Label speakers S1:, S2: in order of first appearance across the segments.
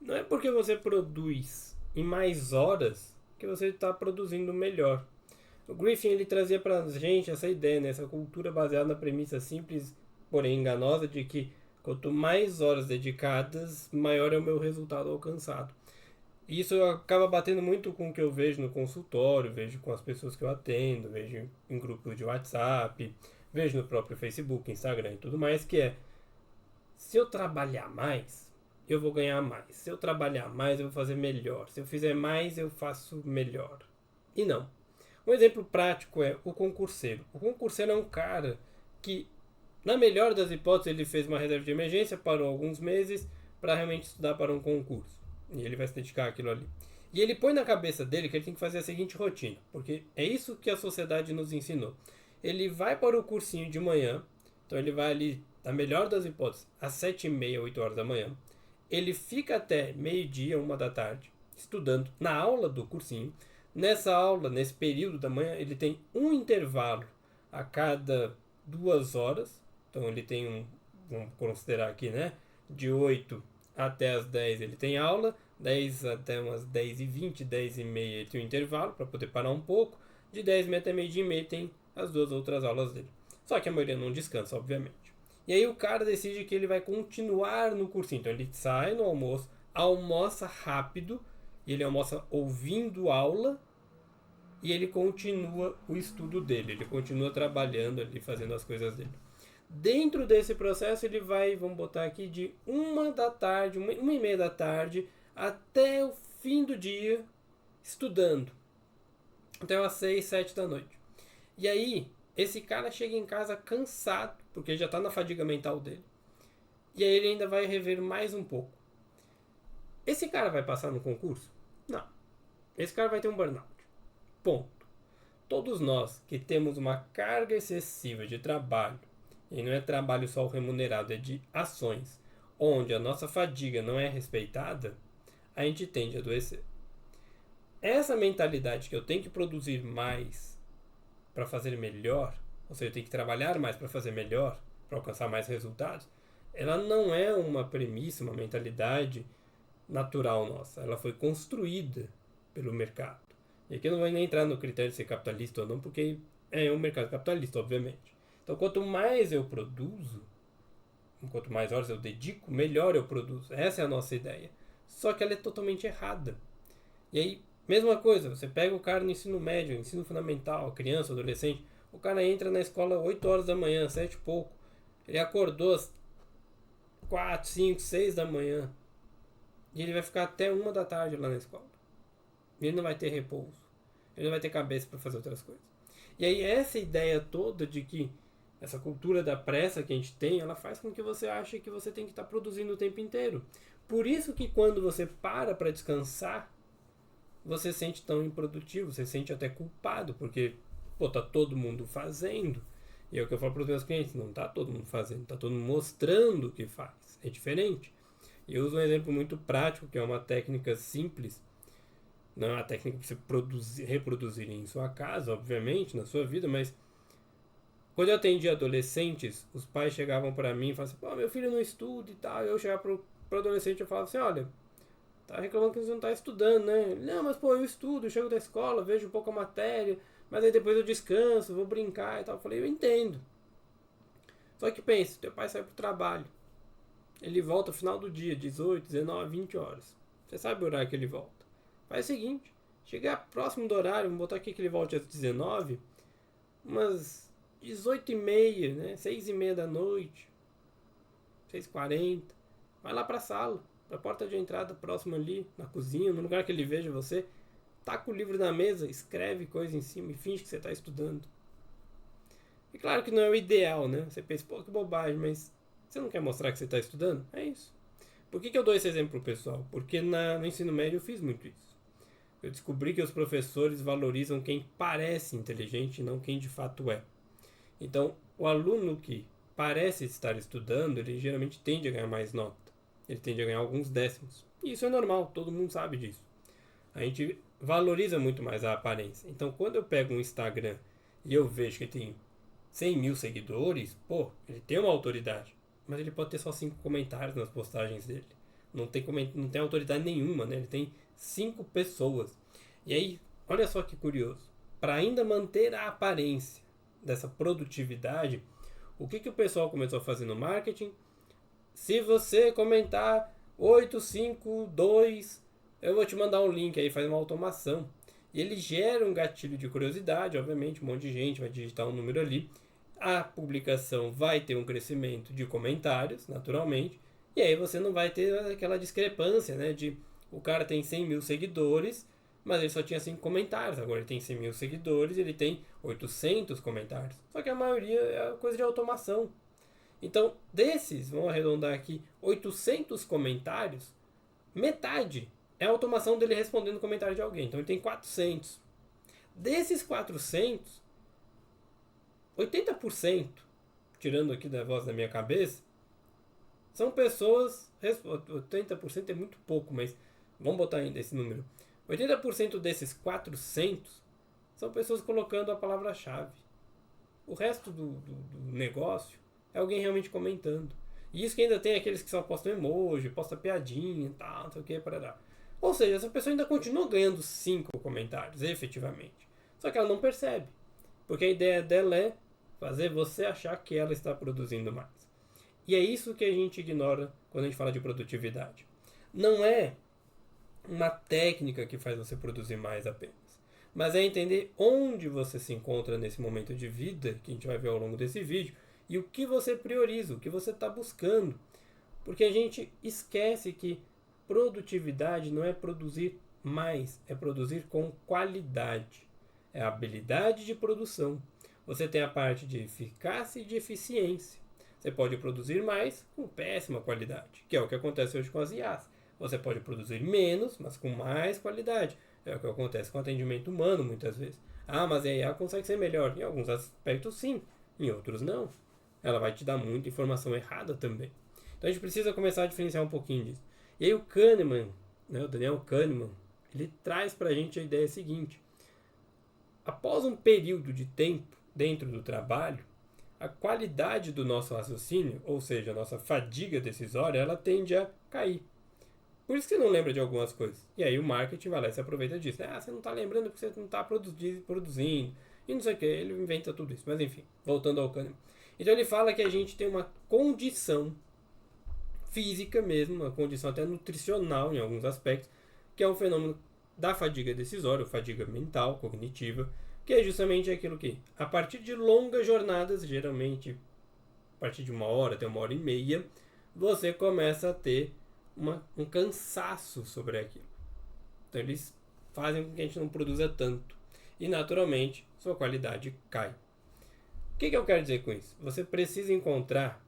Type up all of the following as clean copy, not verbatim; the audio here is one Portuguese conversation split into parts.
S1: Não é porque você produz em mais horas que você está produzindo melhor. O Griffin ele trazia pra gente essa ideia, né? Essa cultura baseada na premissa simples, porém enganosa, de que quanto mais horas dedicadas, maior é o meu resultado alcançado. E isso acaba batendo muito com o que eu vejo no consultório, vejo com as pessoas que eu atendo, vejo em grupos de WhatsApp, vejo no próprio Facebook, Instagram e tudo mais, que é, se eu trabalhar mais, eu vou ganhar mais. Se eu trabalhar mais, eu vou fazer melhor. Se eu fizer mais, eu faço melhor. E não. Um exemplo prático é o concurseiro. O concurseiro é um cara que, na melhor das hipóteses, ele fez uma reserva de emergência, parou alguns meses para realmente estudar para um concurso. E ele vai se dedicar àquilo ali. E ele põe na cabeça dele que ele tem que fazer a seguinte rotina, porque é isso que a sociedade nos ensinou. Ele vai para o cursinho de manhã, então ele vai ali, na melhor das hipóteses, às 7h30, 8 horas da manhã. Ele fica até meio-dia, 1 da tarde, estudando na aula do cursinho. Nessa aula, nesse período da manhã, ele tem um intervalo a cada 2 horas. Então ele tem vamos considerar aqui, né? De 8 até as 10 ele tem aula, 10 até umas 10h20, 10h30 ele tem um intervalo para poder parar um pouco, de 10h30 até meio-dia tem as duas outras aulas dele. Só que a maioria não descansa, obviamente. E aí o cara decide que ele vai continuar no cursinho. Então ele sai no almoço, almoça rápido, e ele almoça ouvindo aula, e ele continua o estudo dele, ele continua trabalhando ali, fazendo as coisas dele. Dentro desse processo ele vai, vamos botar aqui, de 1 da tarde, 1h30 da tarde, até o fim do dia, estudando. Até umas 6, 7 da noite. E aí, esse cara chega em casa cansado, porque já está na fadiga mental dele. E aí ele ainda vai rever mais um pouco. Esse cara vai passar no concurso? Não. Esse cara vai ter um burnout. Ponto. Todos nós que temos uma carga excessiva de trabalho, e não é trabalho só remunerado, é de ações, onde a nossa fadiga não é respeitada, a gente tende a adoecer. Essa mentalidade que eu tenho que produzir mais para fazer melhor, ou seja, eu tenho que trabalhar mais para fazer melhor, para alcançar mais resultados, ela não é uma premissa, uma mentalidade natural nossa. Ela foi construída pelo mercado. E aqui eu não vou nem entrar no critério de ser capitalista ou não, porque é um mercado capitalista, obviamente. Então, quanto mais eu produzo, quanto mais horas eu dedico, melhor eu produzo. Essa é a nossa ideia. Só que ela é totalmente errada. E aí, mesma coisa, você pega o cara no ensino médio, ensino fundamental, criança, adolescente, o cara entra na escola 8 horas da manhã, 7 e pouco. Ele acordou às 4, 5, 6 da manhã. E ele vai ficar até 1 da tarde lá na escola. E ele não vai ter repouso. Ele não vai ter cabeça para fazer outras coisas. E aí essa ideia toda de que essa cultura da pressa que a gente tem, ela faz com que você ache que você tem que estar produzindo o tempo inteiro. Por isso que quando você para descansar, você se sente tão improdutivo, você se sente até culpado, porque, pô, tá todo mundo fazendo. E é o que eu falo para os meus clientes, não tá todo mundo fazendo, tá todo mundo mostrando o que faz. É diferente. E eu uso um exemplo muito prático, que é uma técnica simples. Não é uma técnica para você reproduzir em sua casa, obviamente, na sua vida, mas quando eu atendi adolescentes, os pais chegavam para mim e falavam assim, pô, meu filho não estuda e tal. Eu chegava pro adolescente e falava assim, olha, tá reclamando que você não tá estudando, né? Não, mas pô, eu estudo, eu chego da escola, vejo um pouco a matéria, mas aí depois eu descanso, vou brincar e tal. Eu falei, eu entendo. Só que pensa, teu pai sai pro trabalho. Ele volta no final do dia, 18, 19, 20 horas. Você sabe o horário que ele volta. Faz o seguinte, chegar próximo do horário, vamos botar aqui que ele volte às 19, umas 18h30, né? 6h30 da noite, 6h40. Vai lá pra sala, pra porta de entrada próxima ali, na cozinha, no lugar que ele veja você. Taca o livro na mesa, escreve coisa em cima e finge que você tá estudando. E claro que não é o ideal, né? Você pensa, pô, que bobagem, mas você não quer mostrar que você tá estudando? É isso. Por que eu dou esse exemplo pro pessoal? Porque no ensino médio eu fiz muito isso. Eu descobri que os professores valorizam quem parece inteligente e não quem de fato é. Então, o aluno que parece estar estudando, ele geralmente tende a ganhar mais nota. Ele tende a ganhar alguns décimos. E isso é normal, todo mundo sabe disso. A gente valoriza muito mais a aparência. Então, quando eu pego um Instagram e eu vejo que tem 100 mil seguidores, pô, ele tem uma autoridade. Mas ele pode ter só 5 comentários nas postagens dele. não tem autoridade nenhuma, né? Ele tem 5 pessoas. E aí, olha só que curioso. Para ainda manter a aparência dessa produtividade, o que o pessoal começou a fazer no marketing? Se você comentar 852, eu vou te mandar um link aí, faz uma automação. E ele gera um gatilho de curiosidade, obviamente, um monte de gente vai digitar um número ali. A publicação vai ter um crescimento de comentários, naturalmente. E aí você não vai ter aquela discrepância, né? De o cara tem 100 mil seguidores, mas ele só tinha 5 comentários. Agora ele tem 100 mil seguidores, ele tem 800 comentários. Só que a maioria é coisa de automação. Então, desses, vamos arredondar aqui, 800 comentários, metade é a automação dele respondendo o comentário de alguém. Então ele tem 400. Desses 400, 80%, tirando aqui da voz da minha cabeça, são pessoas... 80% é muito pouco, mas vamos botar ainda esse número. 80% desses 400 são pessoas colocando a palavra-chave. O resto do negócio é alguém realmente comentando. E isso que ainda tem aqueles que só postam emoji, postam piadinha e tal, não sei o que, parará. Ou seja, essa pessoa ainda continua ganhando 5 comentários, efetivamente. Só que ela não percebe. Porque a ideia dela é fazer você achar que ela está produzindo mais. E é isso que a gente ignora quando a gente fala de produtividade. Não é uma técnica que faz você produzir mais apenas. Mas é entender onde você se encontra nesse momento de vida, que a gente vai ver ao longo desse vídeo, e o que você prioriza, o que você está buscando. Porque a gente esquece que produtividade não é produzir mais, é produzir com qualidade. É a habilidade de produção. Você tem a parte de eficácia e de eficiência. Você pode produzir mais com péssima qualidade, que é o que acontece hoje com as IAs. Você pode produzir menos, mas com mais qualidade. É o que acontece com o atendimento humano muitas vezes. Ah, mas a IA consegue ser melhor. Em alguns aspectos sim, em outros não. Ela vai te dar muita informação errada também. Então a gente precisa começar a diferenciar um pouquinho disso. E aí o Kahneman, né, o Daniel Kahneman, ele traz para a gente a ideia seguinte. Após um período de tempo dentro do trabalho, a qualidade do nosso raciocínio, ou seja, a nossa fadiga decisória, ela tende a cair. Por isso que você não lembra de algumas coisas. E aí o marketing vai lá e se aproveita disso. Ah, você não está lembrando porque você não está produzindo. E não sei o que, ele inventa tudo isso. Mas enfim, voltando ao Kahneman. Então ele fala que a gente tem uma condição física mesmo, uma condição até nutricional em alguns aspectos, que é um fenômeno da fadiga decisória, ou fadiga mental, cognitiva, que é justamente aquilo que, a partir de longas jornadas, geralmente a partir de 1 hora até 1 hora e meia, você começa a ter um cansaço sobre aquilo. Então eles fazem com que a gente não produza tanto. E naturalmente, sua qualidade cai. O que eu quero dizer com isso? Você precisa encontrar,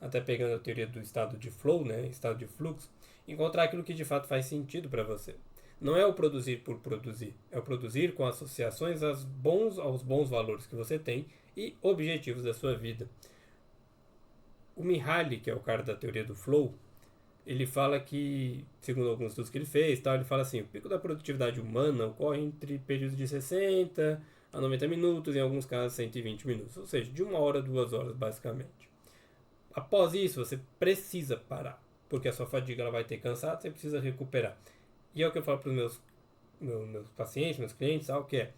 S1: até pegando a teoria do estado de flow, né, estado de fluxo, encontrar aquilo que de fato faz sentido para você. Não é o produzir por produzir, é o produzir com associações aos bons valores que você tem e objetivos da sua vida. O Mihaly, que é o cara da teoria do flow, ele fala que, segundo alguns estudos que ele fez, ele fala assim, o pico da produtividade humana ocorre entre períodos de 60 a 90 minutos, em alguns casos 120 minutos, ou seja, de 1 hora a 2 horas basicamente. Após isso, você precisa parar, porque a sua fadiga ela vai ter cansado, você precisa recuperar. E é o que eu falo para os meus pacientes, meus clientes, o que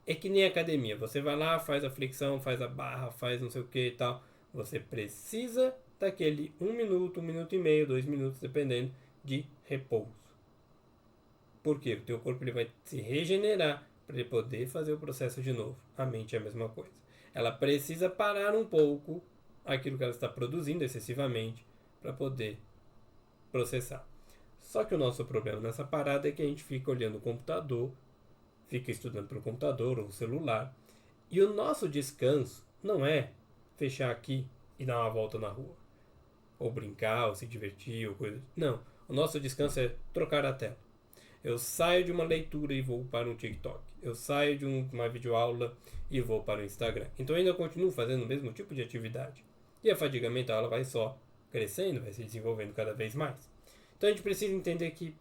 S1: é que nem academia, você vai lá, faz a flexão, faz a barra, faz não sei o que e tal, você precisa daquele 1 minuto, 1 minuto e meio, 2 minutos, dependendo, de repouso. Por quê? O teu corpo ele vai se regenerar para ele poder fazer o processo de novo. A mente é a mesma coisa. Ela precisa parar um pouco aquilo que ela está produzindo excessivamente para poder processar. Só que o nosso problema nessa parada é que a gente fica olhando o computador, fica estudando para o computador ou o celular, e o nosso descanso não é fechar aqui e dar uma volta na rua, ou brincar, ou se divertir, ou coisa. Não, o nosso descanso é trocar a tela. Eu saio de uma leitura e vou para um TikTok. Eu saio de uma videoaula e vou para o Instagram. Então eu ainda continuo fazendo o mesmo tipo de atividade. E a fadiga mental ela vai só crescendo, vai se desenvolvendo cada vez mais. Então a gente precisa entender que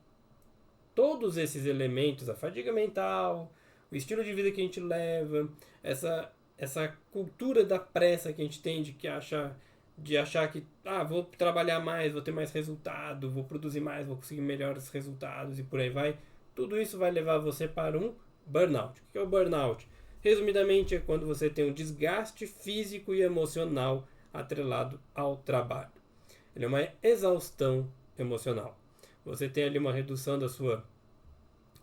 S1: todos esses elementos, a fadiga mental, o estilo de vida que a gente leva, essa cultura da pressa que a gente tem de que acha de achar que vou trabalhar mais, vou ter mais resultado, vou produzir mais, vou conseguir melhores resultados e por aí vai. Tudo isso vai levar você para um burnout. O que é o burnout? Resumidamente, é quando você tem um desgaste físico e emocional atrelado ao trabalho. Ele é uma exaustão emocional. Você tem ali uma redução da sua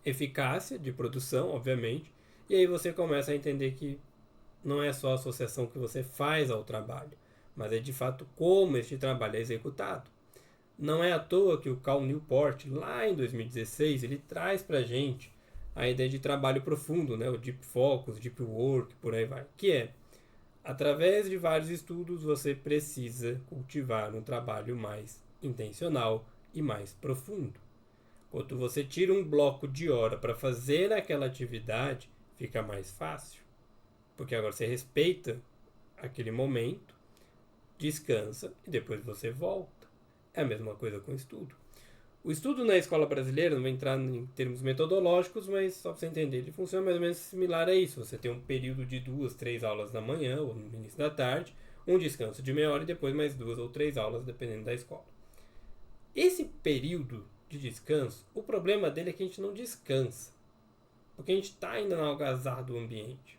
S1: eficácia de produção, obviamente, e aí você começa a entender que não é só a associação que você faz ao trabalho, mas é de fato como este trabalho é executado. Não é à toa que o Cal Newport, lá em 2016, ele traz para a gente a ideia de trabalho profundo, né? O Deep Focus, Deep Work, por aí vai, que é, através de vários estudos, você precisa cultivar um trabalho mais intencional e mais profundo. Quando você tira um bloco de hora para fazer aquela atividade, fica mais fácil. Porque agora você respeita aquele momento, descansa e depois você volta. É a mesma coisa com o estudo. O estudo na escola brasileira, não vou entrar em termos metodológicos, mas só para você entender, ele funciona mais ou menos similar a isso. Você tem um período de 2, 3 aulas na manhã ou no início da tarde, um descanso de meia hora e depois mais 2 ou 3 aulas, dependendo da escola. Esse período de descanso, o problema dele é que a gente não descansa. Porque a gente está ainda na algazarra do ambiente.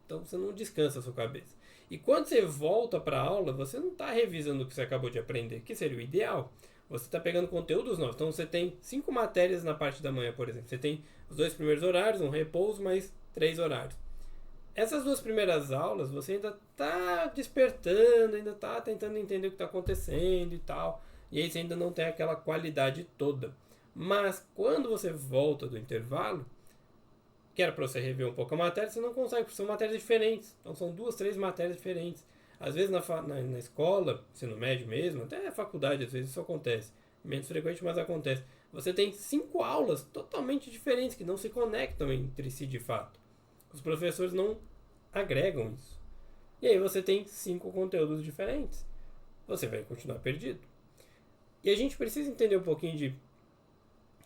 S1: Então você não descansa a sua cabeça. E quando você volta para a aula, você não está revisando o que você acabou de aprender, que seria o ideal. Você está pegando conteúdos novos. Então você tem 5 matérias na parte da manhã, por exemplo. Você tem os 2 primeiros horários, um repouso, mais 3 horários. Essas 2 primeiras aulas, você ainda está despertando, ainda está tentando entender o que está acontecendo e tal. E aí você ainda não tem aquela qualidade toda. Mas quando você volta do intervalo, que era para você rever um pouco a matéria, você não consegue, porque são matérias diferentes. Então são 2, 3 matérias diferentes. Às vezes na escola, ensino médio mesmo, até na faculdade às vezes isso acontece. Menos frequente, mas acontece. Você tem 5 aulas totalmente diferentes, que não se conectam entre si de fato. Os professores não agregam isso. E aí você tem 5 conteúdos diferentes. Você vai continuar perdido. E a gente precisa entender um pouquinho de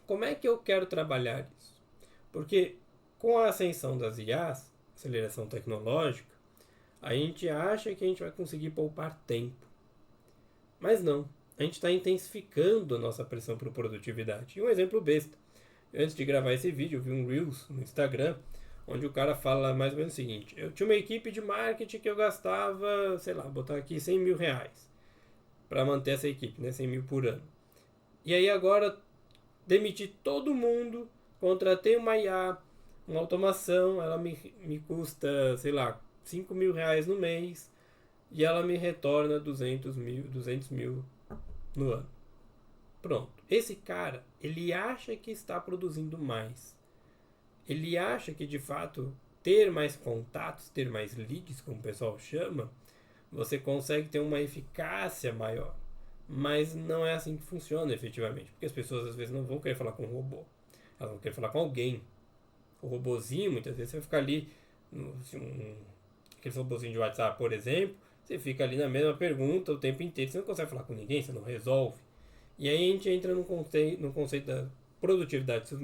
S1: como é que eu quero trabalhar isso. Porque com a ascensão das IAs, aceleração tecnológica, a gente acha que a gente vai conseguir poupar tempo. Mas não. A gente está intensificando a nossa pressão por produtividade. E um exemplo besta. Antes de gravar esse vídeo, eu vi um Reels no Instagram, onde o cara fala mais ou menos o seguinte: eu tinha uma equipe de marketing que eu gastava, sei lá, botar aqui 100 mil reais para manter essa equipe, né? 100 mil por ano. E aí agora demiti todo mundo, contratei uma IA, uma automação, ela me custa, sei lá, 5 mil reais no mês e ela me retorna 200 mil no ano. Pronto. Esse cara, ele acha que está produzindo mais. Ele acha que, de fato, ter mais contatos, ter mais leads, como o pessoal chama, você consegue ter uma eficácia maior. Mas não é assim que funciona efetivamente. Porque as pessoas às vezes não vão querer falar com um robô. Elas vão querer falar com alguém. O robozinho, muitas vezes, você vai ficar ali, aquele robozinho de WhatsApp, por exemplo, você fica ali na mesma pergunta o tempo inteiro. Você não consegue falar com ninguém, você não resolve. E aí a gente entra no conceito da produtividade,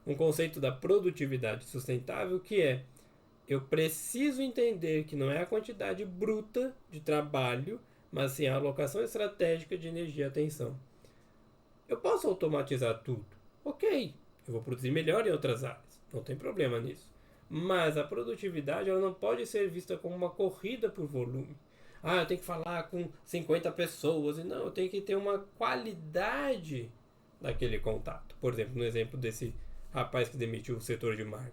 S1: um conceito da produtividade sustentável, que é: eu preciso entender que não é a quantidade bruta de trabalho, mas sim a alocação estratégica de energia e atenção. Eu posso automatizar tudo? Ok, eu vou produzir melhor em outras áreas, não tem problema nisso. Mas a produtividade ela não pode ser vista como uma corrida por volume. Eu tenho que falar com 50 pessoas. E não, eu tenho que ter uma qualidade daquele contato. Por exemplo, no exemplo desse rapaz que demitiu o setor de marketing.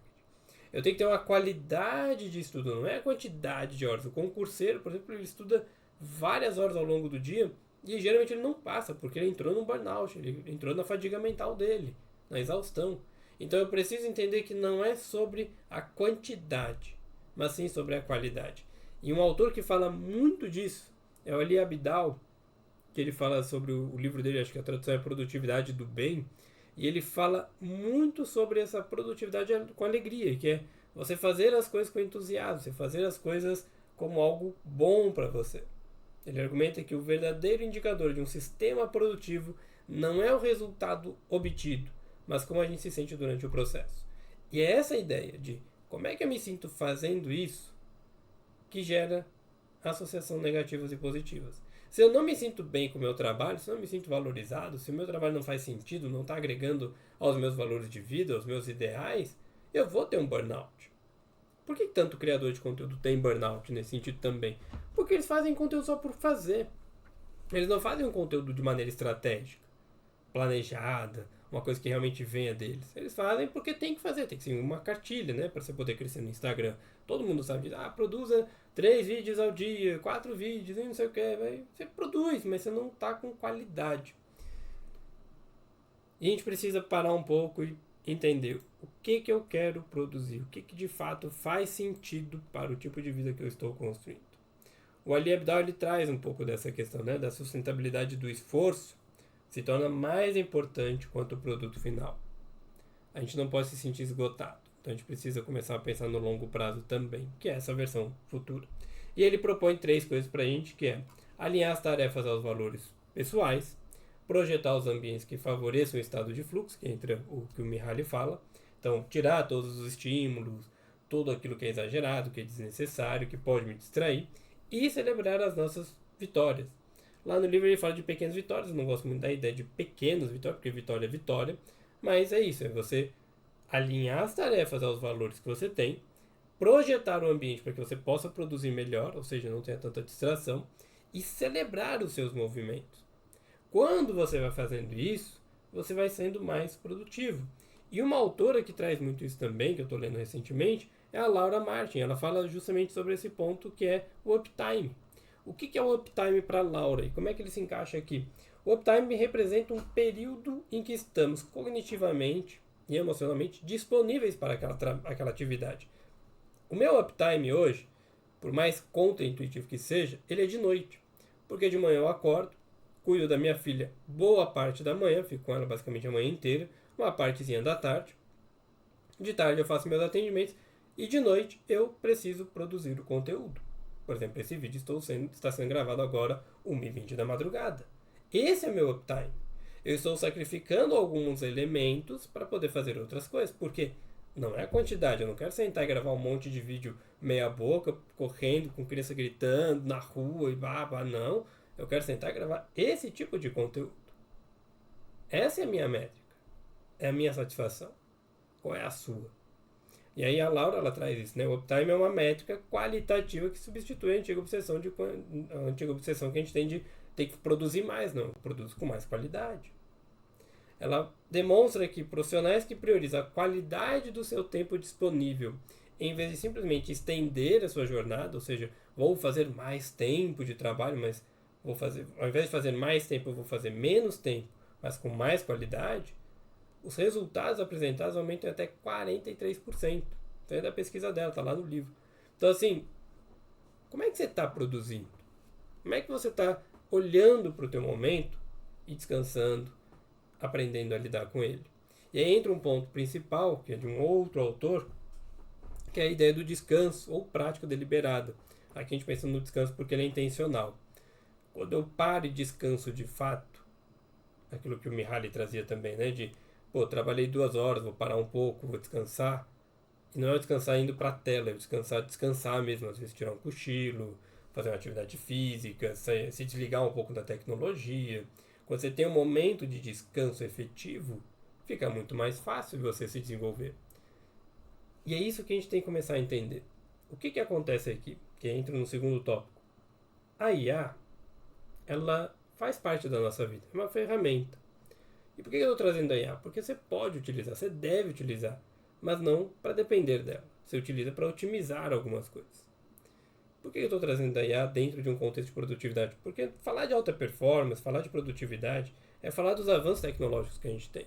S1: Eu tenho que ter uma qualidade de estudo, não é a quantidade de horas. O concurseiro, por exemplo, ele estuda várias horas ao longo do dia e geralmente ele não passa, porque ele entrou no burnout, ele entrou na fadiga mental dele, na exaustão. Então eu preciso entender que não é sobre a quantidade, mas sim sobre a qualidade. E um autor que fala muito disso é o Ali Abdaal, que ele fala sobre o livro dele, acho que a tradução é Produtividade do Bem, e ele fala muito sobre essa produtividade com alegria, que é você fazer as coisas com entusiasmo, você fazer as coisas como algo bom para você. Ele argumenta que o verdadeiro indicador de um sistema produtivo não é o resultado obtido, mas como a gente se sente durante o processo. E é essa a ideia de como é que eu me sinto fazendo isso que gera associação negativas e positivas. Se eu não me sinto bem com o meu trabalho, se eu não me sinto valorizado, se o meu trabalho não faz sentido, não está agregando aos meus valores de vida, aos meus ideais, eu vou ter um burnout. Por que tanto criador de conteúdo tem burnout nesse sentido também? Porque eles fazem conteúdo só por fazer. Eles não fazem um conteúdo de maneira estratégica, planejada, uma coisa que realmente venha deles. Eles fazem porque tem que fazer, tem que ser uma cartilha, né, para você poder crescer no Instagram. Todo mundo sabe disso. Produza 3 vídeos ao dia, 4 vídeos, e não sei o que. Você produz, mas você não está com qualidade. E a gente precisa parar um pouco e entender o que eu quero produzir, o que de fato faz sentido para o tipo de vida que eu estou construindo. O Ali Abdaal ele traz um pouco dessa questão, né, da sustentabilidade do esforço, se torna mais importante quanto o produto final. A gente não pode se sentir esgotado, então a gente precisa começar a pensar no longo prazo também, que é essa versão futura. E ele propõe 3 coisas para a gente, que é alinhar as tarefas aos valores pessoais, projetar os ambientes que favoreçam o estado de fluxo, que entra o que o Mihaly fala, então tirar todos os estímulos, tudo aquilo que é exagerado, que é desnecessário, que pode me distrair, e celebrar as nossas vitórias. Lá no livro ele fala de pequenas vitórias, eu não gosto muito da ideia de pequenas vitórias, porque vitória é vitória, mas é isso, é você alinhar as tarefas aos valores que você tem, projetar o ambiente para que você possa produzir melhor, ou seja, não tenha tanta distração, e celebrar os seus movimentos. Quando você vai fazendo isso, você vai sendo mais produtivo. E uma autora que traz muito isso também, que eu estou lendo recentemente, é a Laura Martin. Ela fala justamente sobre esse ponto que é o uptime. O que é o uptime para a Laura e como é que ele se encaixa aqui? O uptime representa um período em que estamos cognitivamente e emocionalmente disponíveis para aquela atividade. O meu uptime hoje, por mais contra-intuitivo que seja, ele é de noite. Porque de manhã eu acordo, cuido da minha filha boa parte da manhã, fico com ela basicamente a manhã inteira, uma partezinha da tarde. De tarde eu faço meus atendimentos e de noite eu preciso produzir o conteúdo. Por exemplo, esse vídeo está sendo gravado agora 1h20 da madrugada. Esse é meu uptime. Eu estou sacrificando alguns elementos para poder fazer outras coisas, porque não é a quantidade. Eu não quero sentar e gravar um monte de vídeo meia boca, correndo, com criança gritando, na rua e babá, não. Eu quero sentar e gravar esse tipo de conteúdo. Essa é a minha métrica. É a minha satisfação. Qual é a sua? E aí a Laura ela traz isso, né? O uptime é uma métrica qualitativa que substitui a antiga obsessão que a gente tem de ter que produzir mais, não, produz com mais qualidade. Ela demonstra que profissionais que priorizam a qualidade do seu tempo disponível, em vez de simplesmente estender a sua jornada, ou seja, vou fazer mais tempo de trabalho, mas ao invés de fazer mais tempo, eu vou fazer menos tempo, mas com mais qualidade, os resultados apresentados aumentam até 43%. Isso é da pesquisa dela, está lá no livro. Então, assim, como é que você está produzindo? Como é que você está olhando para o teu momento e descansando, aprendendo a lidar com ele? E aí entra um ponto principal, que é de um outro autor, que é a ideia do descanso ou prática deliberada. Aqui a gente pensa no descanso porque ele é intencional. Quando eu paro e descanso de fato, aquilo que o Mihaly trazia também, né? De, trabalhei 2 horas, vou parar um pouco, vou descansar. E não é descansar indo para a tela, é descansar mesmo, às vezes tirar um cochilo, fazer uma atividade física, se desligar um pouco da tecnologia. Quando você tem um momento de descanso efetivo, fica muito mais fácil você se desenvolver. E é isso que a gente tem que começar a entender. O que acontece aqui? Que entra no segundo tópico. A IA, ela faz parte da nossa vida, é uma ferramenta. E por que eu estou trazendo a IA? Porque você pode utilizar, você deve utilizar, mas não para depender dela. Você utiliza para otimizar algumas coisas. Por que eu estou trazendo a IA dentro de um contexto de produtividade? Porque falar de alta performance, falar de produtividade, é falar dos avanços tecnológicos que a gente tem.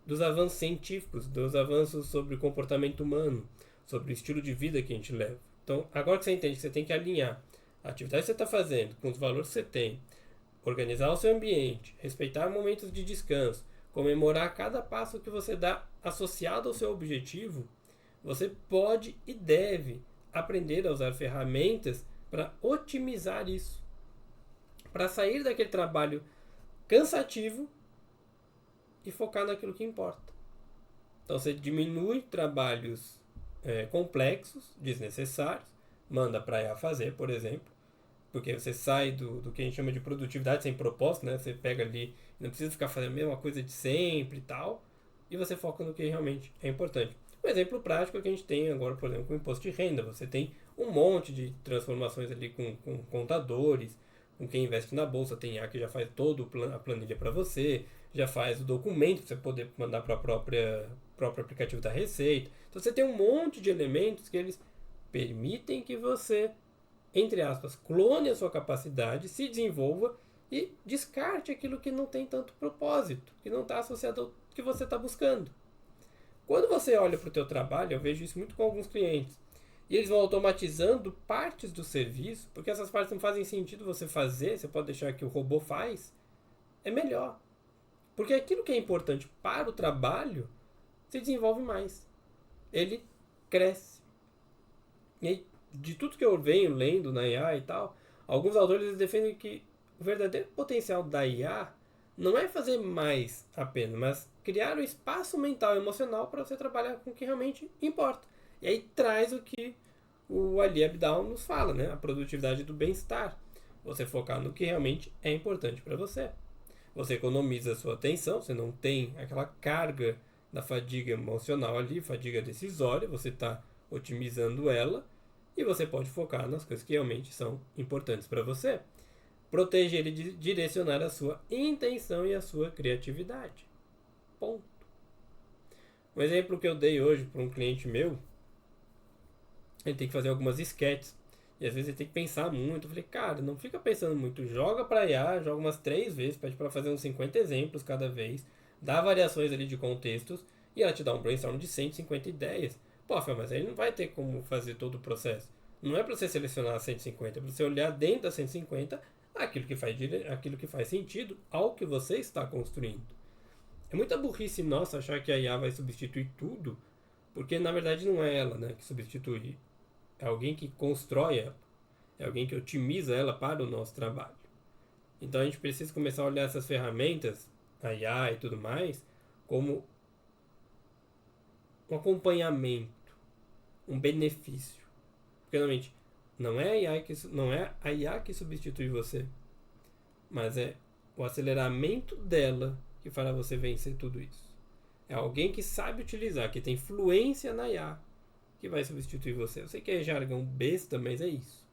S1: Dos avanços científicos, dos avanços sobre o comportamento humano, sobre o estilo de vida que a gente leva. Então, agora que você entende que você tem que alinhar a atividade que você está fazendo com os valores que você tem, organizar o seu ambiente, respeitar momentos de descanso, comemorar cada passo que você dá associado ao seu objetivo, você pode e deve aprender a usar ferramentas para otimizar isso. Para sair daquele trabalho cansativo e focar naquilo que importa. Então você diminui trabalhos complexos, desnecessários, manda para a IA fazer, por exemplo, porque você sai do que a gente chama de produtividade sem propósito, né? Você pega ali, não precisa ficar fazendo a mesma coisa de sempre e tal, e você foca no que realmente é importante. Um exemplo prático é que a gente tem agora, por exemplo, com o imposto de renda. Você tem um monte de transformações ali com contadores, com quem investe na bolsa, tem IA que já faz toda a planilha para você, já faz o documento para você poder mandar para o próprio aplicativo da Receita. Então você tem um monte de elementos que eles permitem que você, entre aspas, clone a sua capacidade, se desenvolva e descarte aquilo que não tem tanto propósito, que não está associado ao que você está buscando. Quando você olha para o teu trabalho, eu vejo isso muito com alguns clientes, e eles vão automatizando partes do serviço, porque essas partes não fazem sentido você fazer, você pode deixar que o robô faz, é melhor. Porque aquilo que é importante para o trabalho se desenvolve mais. Ele cresce. E aí, de tudo que eu venho lendo na IA e tal, alguns autores defendem que o verdadeiro potencial da IA não é fazer mais apenas, mas criar um espaço mental e emocional para você trabalhar com o que realmente importa. E aí traz o que o Ali Abdaal nos fala, né? A produtividade do bem-estar. Você focar no que realmente é importante para você. Você economiza a sua atenção, você não tem aquela carga da fadiga emocional ali, fadiga decisória, você está otimizando ela e você pode focar nas coisas que realmente são importantes para você. Proteger e direcionar a sua intenção e a sua criatividade. Ponto. Um exemplo que eu dei hoje para um cliente meu, ele tem que fazer algumas sketches. E às vezes ele tem que pensar muito. Eu falei, cara, não fica pensando muito. Joga pra IA, joga umas 3 vezes, pede pra fazer uns 50 exemplos cada vez. Dá variações ali de contextos. E ela te dá um brainstorm de 150 ideias. Pô, mas aí não vai ter como fazer todo o processo. Não é pra você selecionar 150, é pra você olhar dentro das 150 aquilo que faz sentido ao que você está construindo. É muita burrice nossa achar que a IA vai substituir tudo, porque na verdade não é ela, né, que substitui. É alguém que constrói ela. É alguém que otimiza ela para o nosso trabalho. Então a gente precisa começar a olhar essas ferramentas, a IA e tudo mais, como um acompanhamento, um benefício. Porque realmente não é a IA que substitui você, mas é o aceleramento dela que fará você vencer tudo isso. É alguém que sabe utilizar, que tem fluência na IA, que vai substituir você. Eu sei que é jargão besta, mas é isso.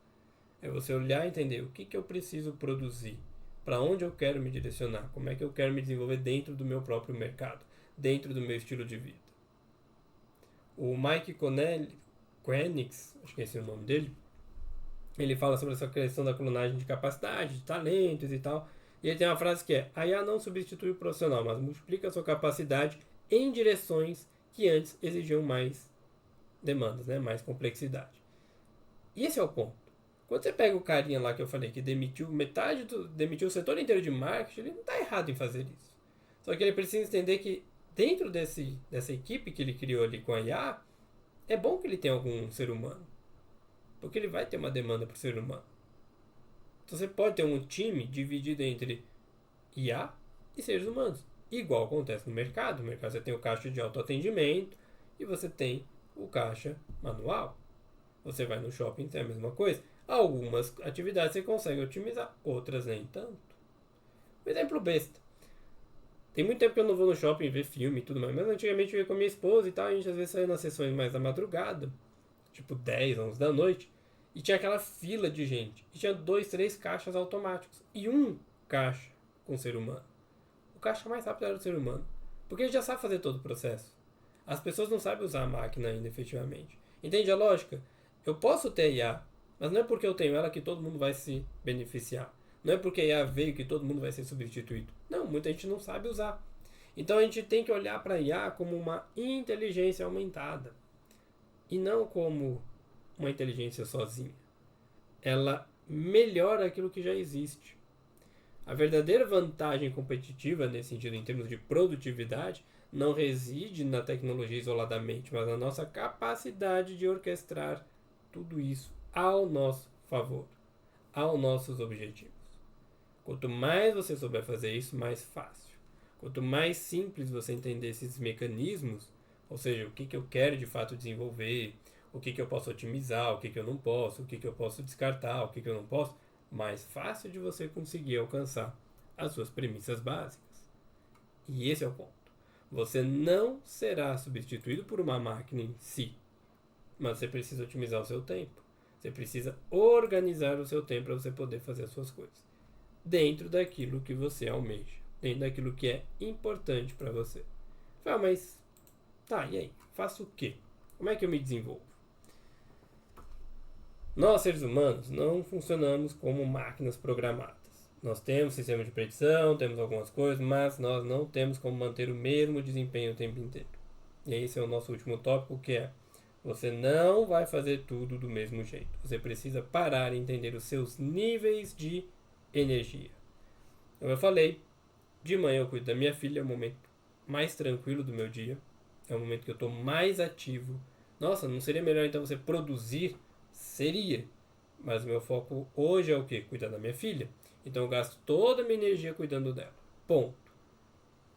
S1: É você olhar e entender o que eu preciso produzir, para onde eu quero me direcionar, como é que eu quero me desenvolver dentro do meu próprio mercado, dentro do meu estilo de vida. O Mike Koenigs, acho que esse é o nome dele, ele fala sobre essa questão da clonagem de capacidade, de talentos e tal. E ele tem uma frase que é: a IA não substitui o profissional, mas multiplica a sua capacidade em direções que antes exigiam mais demandas, né? Mais complexidade. E esse é o ponto. Quando você pega o carinha lá que eu falei que demitiu demitiu o setor inteiro de marketing, ele não está errado em fazer isso. Só que ele precisa entender que dentro dessa equipe que ele criou ali com a IA, é bom que ele tenha algum ser humano. Porque ele vai ter uma demanda para o ser humano. Então você pode ter um time dividido entre IA e seres humanos. Igual acontece no mercado. No mercado você tem o caixa de autoatendimento e você tem o caixa manual. Você vai no shopping, tem a mesma coisa. Algumas atividades você consegue otimizar, outras nem tanto. Um exemplo besta. Tem muito tempo que eu não vou no shopping ver filme e tudo mais, mas antigamente eu ia com a minha esposa e tal, a gente às vezes saía nas sessões mais da madrugada, tipo 10, 11 da noite, e tinha aquela fila de gente. E tinha 2, 3 caixas automáticos e um caixa com o ser humano. O caixa mais rápido era o ser humano, porque ele já sabe fazer todo o processo. As pessoas não sabem usar a máquina ainda efetivamente. Entende a lógica? Eu posso ter IA, mas não é porque eu tenho ela que todo mundo vai se beneficiar. Não é porque a IA veio que todo mundo vai ser substituído. Não, muita gente não sabe usar. Então a gente tem que olhar para a IA como uma inteligência aumentada e não como uma inteligência sozinha. Ela melhora aquilo que já existe. A verdadeira vantagem competitiva nesse sentido, em termos de produtividade, não reside na tecnologia isoladamente, mas na nossa capacidade de orquestrar tudo isso ao nosso favor, aos nossos objetivos. Quanto mais você souber fazer isso, mais fácil. Quanto mais simples você entender esses mecanismos, ou seja, o que eu quero de fato desenvolver, o que eu posso otimizar, o que eu não posso, o que eu posso descartar, o que eu não posso, mais fácil de você conseguir alcançar as suas premissas básicas. E esse é o ponto. Você não será substituído por uma máquina em si, mas você precisa otimizar o seu tempo. Você precisa organizar o seu tempo para você poder fazer as suas coisas dentro daquilo que você almeja, dentro daquilo que é importante para você. Fala, mas tá, e aí? Faço o quê? Como é que eu me desenvolvo? Nós, seres humanos, não funcionamos como máquinas programadas. Nós temos sistema de predição, temos algumas coisas, mas nós não temos como manter o mesmo desempenho o tempo inteiro. E esse é o nosso último tópico, que é: você não vai fazer tudo do mesmo jeito. Você precisa parar e entender os seus níveis de energia. Como eu falei, de manhã eu cuido da minha filha, é o momento mais tranquilo do meu dia. É o momento que eu estou mais ativo. Nossa, não seria melhor então você produzir? Seria. Mas o meu foco hoje é o quê? Cuidar da minha filha. Então eu gasto toda a minha energia cuidando dela. Ponto.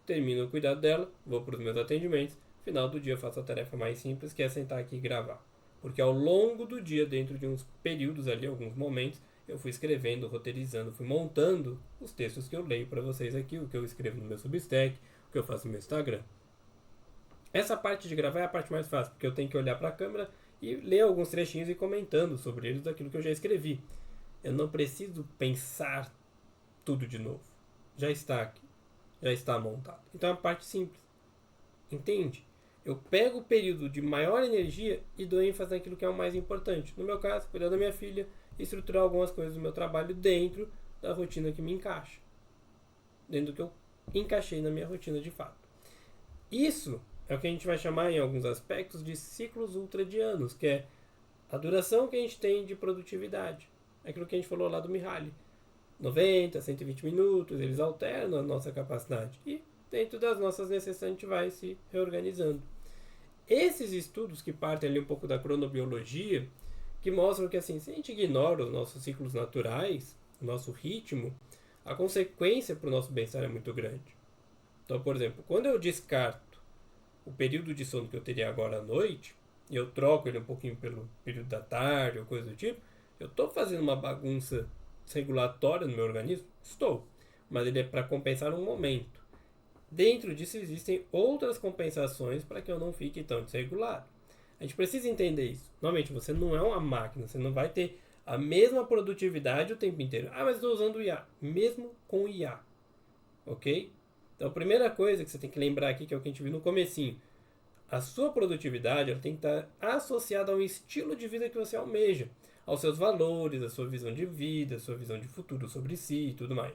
S1: Termino o cuidado dela, vou para os meus atendimentos. Final do dia eu faço a tarefa mais simples, que é sentar aqui e gravar. Porque ao longo do dia, dentro de uns períodos ali, alguns momentos, eu fui escrevendo, roteirizando, fui montando os textos que eu leio para vocês aqui, o que eu escrevo no meu Substack, o que eu faço no meu Instagram. Essa parte de gravar é a parte mais fácil, porque eu tenho que olhar para a câmera e ler alguns trechinhos e comentando sobre eles daquilo que eu já escrevi. Eu não preciso pensar tudo de novo. Já está aqui. Já está montado. Então é uma parte simples. Entende? Eu pego o período de maior energia e dou ênfase naquilo que é o mais importante. No meu caso, cuidar da minha filha e estruturar algumas coisas do meu trabalho dentro da rotina que me encaixa. Dentro do que eu encaixei na minha rotina de fato. Isso é o que a gente vai chamar em alguns aspectos de ciclos ultradianos, que é a duração que a gente tem de produtividade. É aquilo que a gente falou lá do Mihaly. 90, 120 minutos, eles alternam a nossa capacidade. E dentro das nossas necessidades a gente vai se reorganizando. Esses estudos que partem ali um pouco da cronobiologia, que mostram que assim, se a gente ignora os nossos ciclos naturais, o nosso ritmo, a consequência para o nosso bem-estar é muito grande. Então, por exemplo, quando eu descarto o período de sono que eu teria agora à noite, e eu troco ele um pouquinho pelo período da tarde ou coisa do tipo, eu estou fazendo uma bagunça regulatória no meu organismo? Estou. Mas ele é para compensar um momento. Dentro disso existem outras compensações para que eu não fique tão desregulado. A gente precisa entender isso. Normalmente você não é uma máquina, você não vai ter a mesma produtividade o tempo inteiro. Ah, mas estou usando o IA. Mesmo com o IA. Ok? Então a primeira coisa que você tem que lembrar aqui, que é o que a gente viu no comecinho, a sua produtividade ela tem que estar associada ao estilo de vida que você almeja, aos seus valores, à sua visão de vida, à sua visão de futuro sobre si e tudo mais.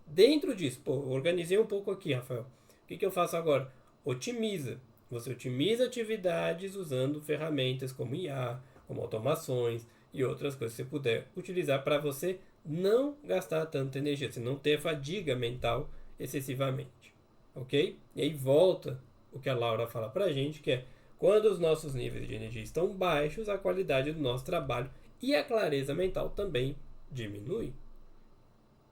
S1: Dentro disso, organizei um pouco aqui, Rafael. O que eu faço agora? Otimiza. Você otimiza atividades usando ferramentas como IA, como automações e outras coisas que você puder utilizar para você não gastar tanta energia, você não ter fadiga mental excessivamente. Ok? E aí volta o que a Laura fala pra gente, que é quando os nossos níveis de energia estão baixos, a qualidade do nosso trabalho e a clareza mental também diminui.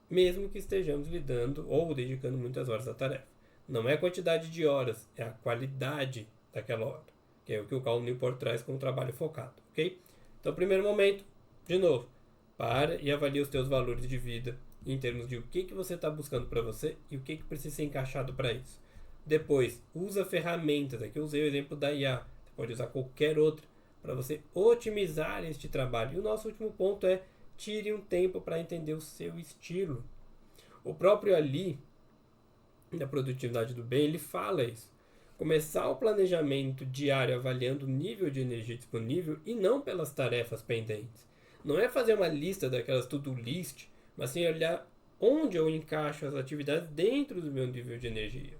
S1: Mesmo que estejamos lidando ou dedicando muitas horas à tarefa. Não é a quantidade de horas, é a qualidade daquela hora. Que é o que o Cal Newport traz como trabalho focado. Ok? Então, primeiro momento, de novo, para e avalie os teus valores de vida em termos de o que você está buscando para você e o que precisa ser encaixado para isso. Depois, usa ferramentas. Aqui eu usei o exemplo da IA. Você pode usar qualquer outra para você otimizar este trabalho. E o nosso último ponto é: tire um tempo para entender o seu estilo. O próprio Ali, da produtividade do bem, ele fala isso. Começar o planejamento diário avaliando o nível de energia disponível e não pelas tarefas pendentes. Não é fazer uma lista daquelas to-do list, mas sim olhar onde eu encaixo as atividades dentro do meu nível de energia.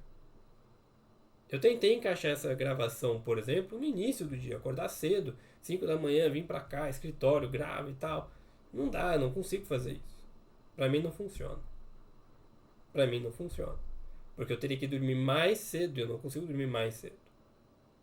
S1: Eu tentei encaixar essa gravação, por exemplo, no início do dia, acordar cedo, 5 da manhã, vir pra cá, escritório, gravo e tal. Não dá, não consigo fazer isso. Pra mim não funciona. Pra mim não funciona. Porque eu teria que dormir mais cedo e eu não consigo dormir mais cedo.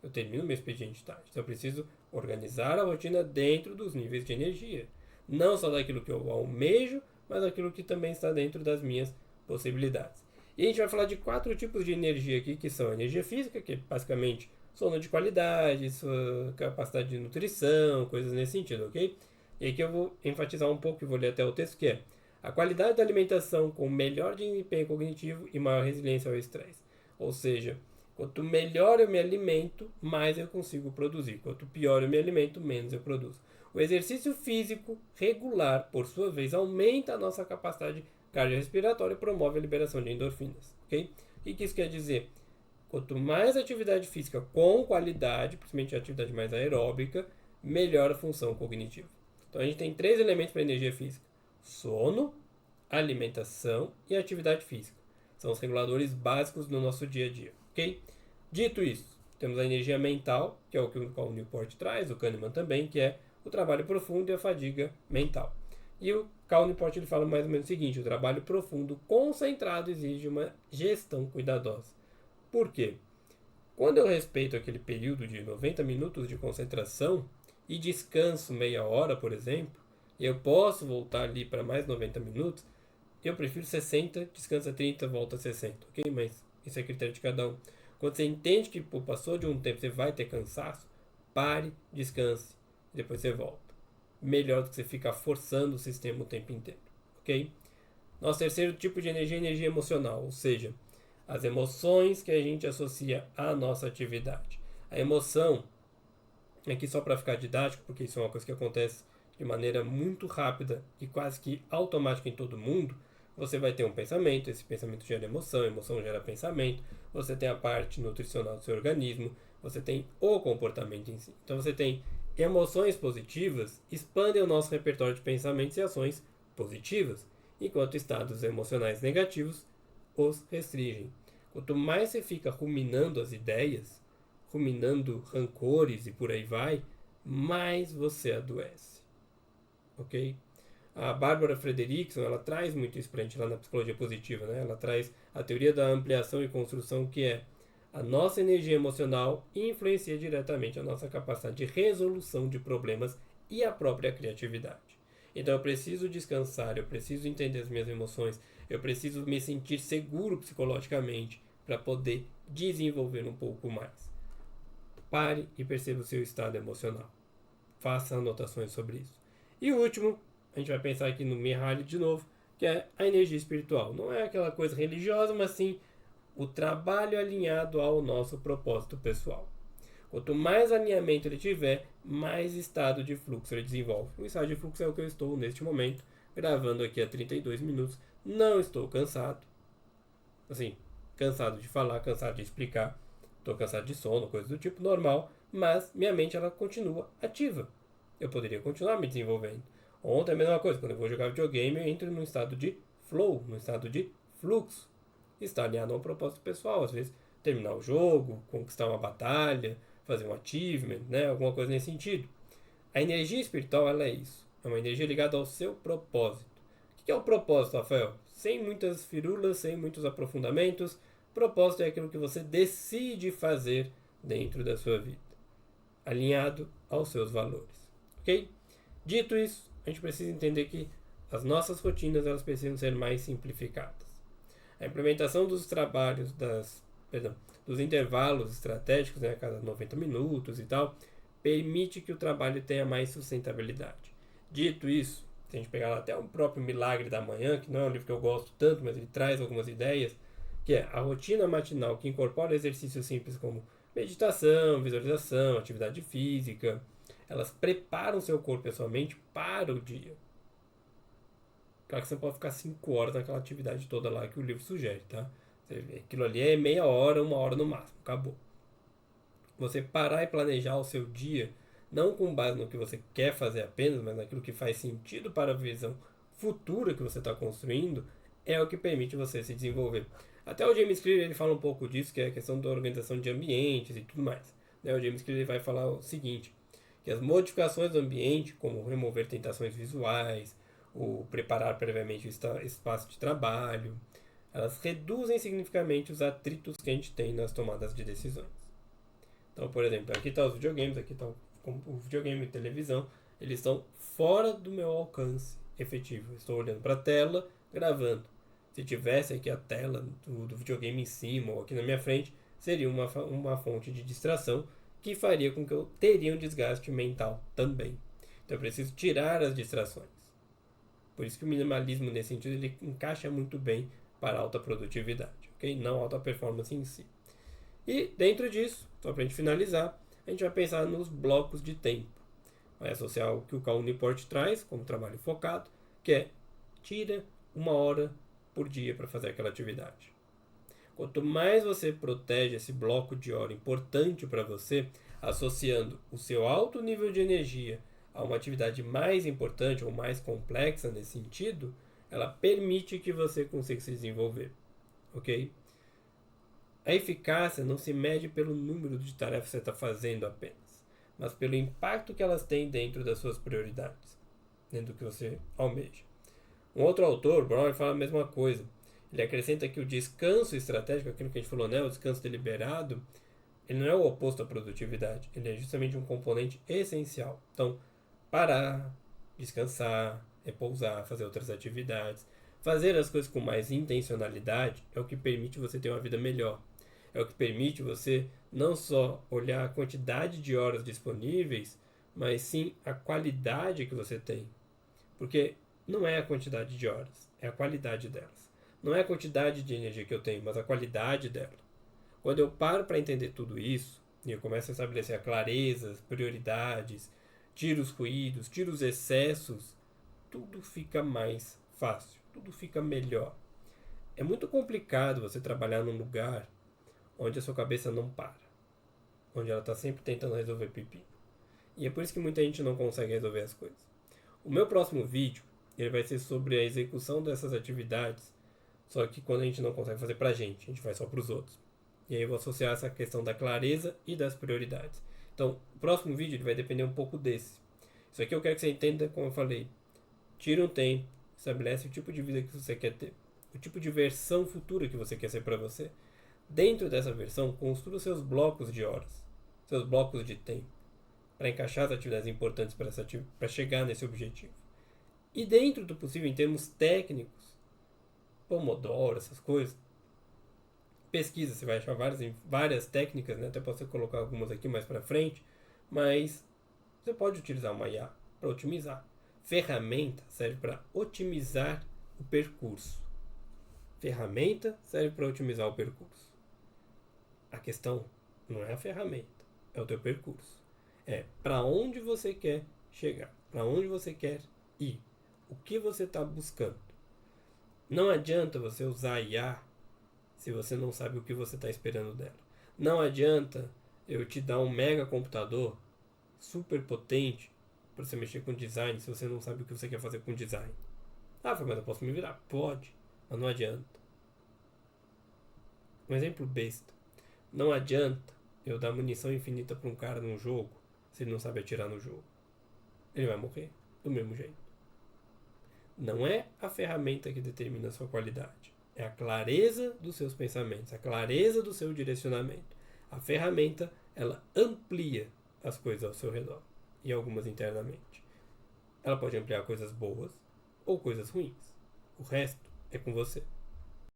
S1: Eu termino meu expediente tarde. Então eu preciso organizar a rotina dentro dos níveis de energia. Não só daquilo que eu almejo, mas daquilo que também está dentro das minhas possibilidades. E a gente vai falar de 4 tipos de energia aqui, que são a energia física, que é basicamente sono de qualidade, sua capacidade de nutrição, coisas nesse sentido, ok? E aqui eu vou enfatizar um pouco e vou ler até o texto que é a qualidade da alimentação com melhor desempenho cognitivo e maior resiliência ao estresse. Ou seja, quanto melhor eu me alimento, mais eu consigo produzir. Quanto pior eu me alimento, menos eu produzo. O exercício físico regular, por sua vez, aumenta a nossa capacidade cardiorrespiratória e promove a liberação de endorfinas. Ok? O que isso quer dizer? Quanto mais atividade física com qualidade, principalmente atividade mais aeróbica, melhor a função cognitiva. Então a gente tem 3 elementos para energia física: sono, alimentação e atividade física. São os reguladores básicos do nosso dia a dia, ok? Dito isso, temos a energia mental, que é o que o Newport traz, o Kahneman também, que é o trabalho profundo e a fadiga mental. E o Cal Newport ele fala mais ou menos o seguinte: o trabalho profundo concentrado exige uma gestão cuidadosa. Por quê? Quando eu respeito aquele período de 90 minutos de concentração e descanso meia hora, por exemplo, e eu posso voltar ali para mais 90 minutos, eu prefiro 60, descansa 30, volta 60, ok? Mas isso é critério de cada um. Quando você entende que passou de um tempo, você vai ter cansaço, pare, descanse, depois você volta. Melhor do que você ficar forçando o sistema o tempo inteiro, ok? Nosso terceiro tipo de energia é energia emocional, ou seja, as emoções que a gente associa à nossa atividade. A emoção, aqui só para ficar didático, porque isso é uma coisa que acontece de maneira muito rápida e quase que automática em todo mundo, você vai ter um pensamento, esse pensamento gera emoção, emoção gera pensamento, você tem a parte nutricional do seu organismo, você tem o comportamento em si. Então você tem emoções positivas, expandem o nosso repertório de pensamentos e ações positivas, enquanto estados emocionais negativos os restringem. Quanto mais você fica ruminando as ideias, ruminando rancores e por aí vai, mais você adoece. Ok? A Bárbara Frederickson, ela traz muito isso pra gente lá na psicologia positiva, né? Ela traz a teoria da ampliação e construção, que é a nossa energia emocional influencia diretamente a nossa capacidade de resolução de problemas e a própria criatividade. Então eu preciso descansar, eu preciso entender as minhas emoções, eu preciso me sentir seguro psicologicamente para poder desenvolver um pouco mais. Pare e perceba o seu estado emocional. Faça anotações sobre isso. E o último, a gente vai pensar aqui no Mihaly de novo, que é a energia espiritual. Não é aquela coisa religiosa, mas sim o trabalho alinhado ao nosso propósito pessoal. Quanto mais alinhamento ele tiver, mais estado de fluxo ele desenvolve. O estado de fluxo é o que eu estou neste momento, gravando aqui a 32 minutos. Não estou cansado. Assim, cansado de falar, cansado de explicar. Estou cansado de sono, coisa do tipo normal, mas minha mente ela continua ativa. Eu poderia continuar me desenvolvendo. Ontem é a mesma coisa, quando eu vou jogar videogame, eu entro num estado de flow, num estado de fluxo. Está alinhado a um propósito pessoal, às vezes terminar o jogo, conquistar uma batalha, fazer um achievement, né? Alguma coisa nesse sentido. A energia espiritual ela é isso. É uma energia ligada ao seu propósito. O que é o propósito, Rafael? Sem muitas firulas, sem muitos aprofundamentos, propósito é aquilo que você decide fazer dentro da sua vida, alinhado aos seus valores. Ok? Dito isso, a gente precisa entender que as nossas rotinas elas precisam ser mais simplificadas. A implementação dos trabalhos, dos intervalos estratégicos, né, a cada 90 minutos e tal, permite que o trabalho tenha mais sustentabilidade. Dito isso, se a gente pegar até o próprio Milagre da Manhã, que não é um livro que eu gosto tanto, mas ele traz algumas ideias, que é a rotina matinal que incorpora exercícios simples como meditação, visualização, atividade física, elas preparam seu corpo e a sua mente para o dia. Claro que você não pode ficar 5 horas naquela atividade toda lá que o livro sugere, tá? Aquilo ali é meia hora, 1 hora no máximo, acabou. Você parar e planejar o seu dia, não com base no que você quer fazer apenas, mas naquilo que faz sentido para a visão futura que você está construindo, é o que permite você se desenvolver. Até o James Clear ele fala um pouco disso, que é a questão da organização de ambientes e tudo mais. O James Clear vai falar o seguinte, que as modificações do ambiente, como remover tentações visuais, o preparar previamente o espaço de trabalho, elas reduzem significativamente os atritos que a gente tem nas tomadas de decisões. Então, por exemplo, aqui estão os videogames, aqui está o videogame e televisão, eles estão fora do meu alcance efetivo. Estou olhando para a tela, gravando. Se tivesse aqui a tela do videogame em cima ou aqui na minha frente, seria uma fonte de distração que faria com que eu teria um desgaste mental também. Então eu preciso tirar as distrações. Por isso que o minimalismo, nesse sentido, ele encaixa muito bem para a alta produtividade, ok? Não alta performance em si. E dentro disso, só para a gente finalizar, a gente vai pensar nos blocos de tempo. Vai associar o que o Cal Newport traz como trabalho focado, que é tira 1 hora por dia para fazer aquela atividade. Quanto mais você protege esse bloco de hora importante para você, associando o seu alto nível de energia a uma atividade mais importante ou mais complexa nesse sentido, ela permite que você consiga se desenvolver, ok? A eficácia não se mede pelo número de tarefas que você está fazendo apenas, mas pelo impacto que elas têm dentro das suas prioridades, dentro do que você almeja. Um outro autor, Brown, fala a mesma coisa. Ele acrescenta que o descanso estratégico, aquilo que a gente falou, né, o descanso deliberado, ele não é o oposto à produtividade, ele é justamente um componente essencial. Então, parar, descansar, repousar, fazer outras atividades, fazer as coisas com mais intencionalidade é o que permite você ter uma vida melhor. É o que permite você não só olhar a quantidade de horas disponíveis, mas sim a qualidade que você tem. Porque não é a quantidade de horas, é a qualidade delas. Não é a quantidade de energia que eu tenho, mas a qualidade dela. Quando eu paro para entender tudo isso, e eu começo a estabelecer a clareza, as prioridades, tiro os ruídos, tiro os excessos, tudo fica mais fácil, tudo fica melhor. É muito complicado você trabalhar num lugar onde a sua cabeça não para, onde ela está sempre tentando resolver pepino. E é por isso que muita gente não consegue resolver as coisas. O meu próximo vídeo ele vai ser sobre a execução dessas atividades, só que quando a gente não consegue fazer pra gente, a gente faz só pros outros. E aí eu vou associar essa questão da clareza e das prioridades. Então, o próximo vídeo ele vai depender um pouco desse. Isso aqui eu quero que você entenda, como eu falei. Tira um tempo, estabelece o tipo de vida que você quer ter, o tipo de versão futura que você quer ser para você. Dentro dessa versão, construa seus blocos de horas, seus blocos de tempo, para encaixar as atividades importantes para chegar nesse objetivo. E dentro do possível, em termos técnicos, Pomodoro, essas coisas, pesquisa, você vai achar várias técnicas, né? Até posso colocar algumas aqui mais para frente, mas você pode utilizar uma IA para otimizar. Ferramenta serve para otimizar o percurso. Ferramenta serve para otimizar o percurso. A questão não é a ferramenta, é o teu percurso. É para onde você quer chegar, para onde você quer ir, o que você está buscando. Não adianta você usar a IA se você não sabe o que você está esperando dela. Não adianta eu te dar um mega computador super potente para você mexer com design se você não sabe o que você quer fazer com design. Ah, mas eu posso me virar? Pode, mas não adianta. Um exemplo besta. Não adianta eu dar munição infinita para um cara num jogo se ele não sabe atirar no jogo. Ele vai morrer do mesmo jeito. Não é a ferramenta que determina a sua qualidade. É a clareza dos seus pensamentos, a clareza do seu direcionamento. A ferramenta, ela amplia as coisas ao seu redor e algumas internamente. Ela pode ampliar coisas boas ou coisas ruins. O resto é com você.